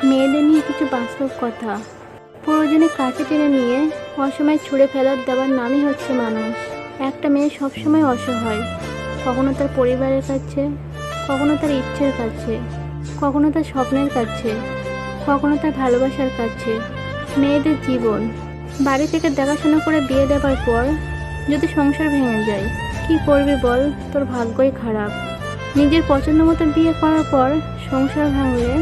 মেয়েদের নিয়ে কিছু বাস্তব কথা। প্রয়োজনে কাছে টেনে নিয়ে অসময়ে ছুঁড়ে ফেলার দেওয়ার নামই হচ্ছে মানুষ। একটা মেয়ে সবসময় অসহায়, কখনো তার পরিবারের কাছে, কখনো তার ইচ্ছের কাছে, কখনো তার স্বপ্নের কাছে, কখনো তার ভালোবাসার কাছে। মেয়েদের জীবন। বাড়ি থেকে দেখাশোনা করে বিয়ে দেওয়ার পর যদি সংসার ভেঙে যায়, কি করবি বল? তোর ভাগ্যই খারাপ। নিজের পছন্দ মতো বিয়ে করার পর সংসার ভাঙলে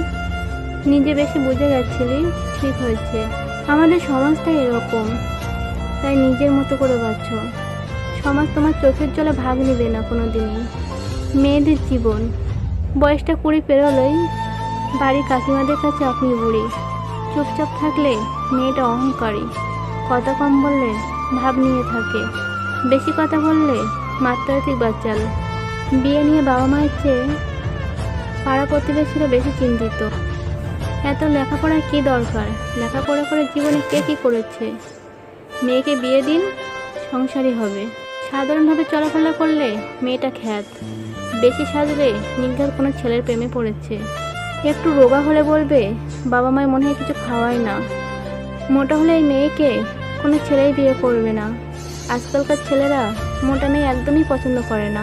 নিজে বেশি বুঝে গেছিলি, ঠিক হয়েছে। আমাদের সমাজটা এরকম, তাই নিজের মতো করে বাঁচো। সমাজ তোমার চোখের জলে ভাগ নেবে না কোনো দিনই। মেয়েদের জীবন। বয়সটা 20 পেরোলেই বাড়ির কাকিমাদের কাছে আপনি বুড়ি। চুপচাপ থাকলে মেয়েটা অহংকারী, কথা কম বললে ভাব নিয়ে থাকে, বেশি কথা বললে মাত্রাতিক বাচাল। বিয়ে নিয়ে বাবা মায়ের চেয়ে পাড়া প্রতিবেশীরা বেশি চিন্তিত। এত লেখাপড়ার কি দরকার? লেখাপড়া করে জীবনে কে কী করেছে? মেয়েকে বিয়ে দিন, সংসারই হবে। সাধারণভাবে চলাফেরা করলে মেয়েটা খ্যাত, বেশি সাজলে নির্ঘাত কোনো ছেলের প্রেমে পড়েছে। একটু রোগা হলে বলবে বাবা মায়ের মনে হয় কিছু খাওয়ায় না। মোটা হলে এই মেয়েকে কোনো ছেলেই বিয়ে করবে না। আজকালকার ছেলেরা মোটা মেয়ে একদমই পছন্দ করে না।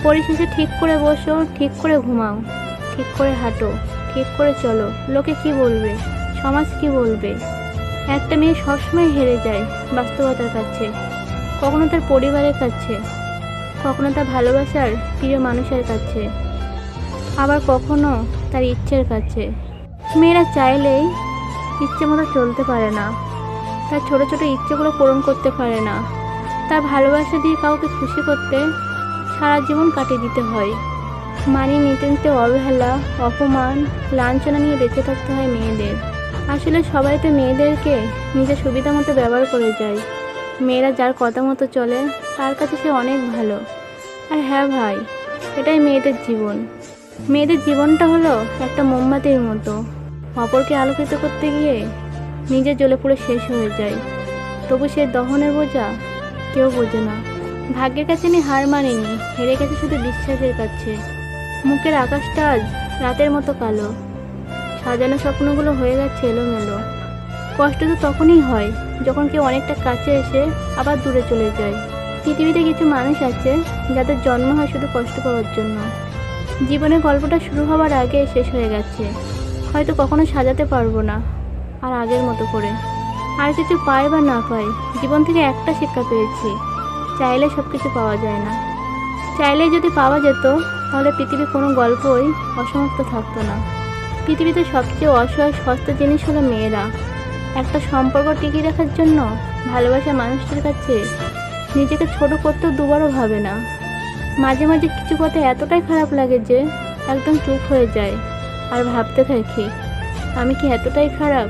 পরিশেষে ঠিক করে বসো, ঠিক করে ঘুমাও, ঠিক করে হাঁটো, ঠিক করে চলো। লোকে কি বলবে? সমাজ কি বলবে? একটা মেয়ে সবসময় হেরে যায় বাস্তবতার কাছে, কখনো তার পরিবারের কাছে, কখনো তার ভালোবাসার প্রিয় মানুষের কাছে, আবার কখনো তার ইচ্ছের কাছে। মেয়েরা চাইলেই ইচ্ছে মতো চলতে পারে না, তার ছোট ছোট ইচ্ছেগুলো পূরণ করতে পারে না। তার ভালোবাসা দিয়ে কাউকে খুশি করতে সারা জীবন কাটিয়ে দিতে হয়। মানিয়ে নিতে নিতে অবহেলা, অপমান, লাঞ্ছনা নিয়ে বেঁচে থাকতে হয় মেয়েদের। আসলে সবাই তো মেয়েদেরকে নিজের সুবিধা মতো ব্যবহার করে যায়। মেয়েরা যার কথা মতো চলে তার কাছে সে অনেক ভালো। আর হ্যাঁ ভাই, এটাই মেয়েদের জীবন। মেয়েদের জীবনটা হলো একটা মোমবাতির মতো, অপরকে আলোকিত করতে গিয়ে নিজে জ্বলে পুড়ে শেষ হয়ে যায়। তবু সে দহনের বোঝা কেউ বোঝে না। ভাগ্যের কাছে আমি হার মানিনি, হেরে গেছে শুধু বিশ্বাসের কাছে। মুখের আকাশটা আজ রাতের মতো কালো, সাজানো স্বপ্নগুলো হয়ে গেছে এলোমেলো। কষ্ট তো তখনই হয় যখন কেউ অনেকটা কাছে এসে আবার দূরে চলে যায়। পৃথিবীতে কিছু মানুষ আছে যাদের জন্ম হয় শুধু কষ্ট পাওয়ার জন্য। জীবনের গল্পটা শুরু হওয়ার আগে শেষ হয়ে গেছে। হয়তো কখনো সাজাতে পারবো না আর আগের মতো করে। আর কিছু পাই বা না পাই, জীবন থেকে একটা শিক্ষা পেয়েছি, চাইলে সব কিছু পাওয়া যায় না। চাইলেই যদি পাওয়া যেত তাহলে পৃথিবীর কোনো গল্পই অসমাপ্ত থাকতো না। পৃথিবীতে সবচেয়ে অসহায় সস্তা জিনিস হলো মেয়েরা। একটা সম্পর্ক টিকিয়ে রাখার জন্য ভালোবাসা মানুষটির কাছে নিজেকে ছোট করতেও দুবারও ভাবে না। মাঝে মাঝে কিছু কথা এতটাই খারাপ লাগে যে একদম চুপ হয়ে যায় আর ভাবতে থাকি, আমি কি এতটাই খারাপ?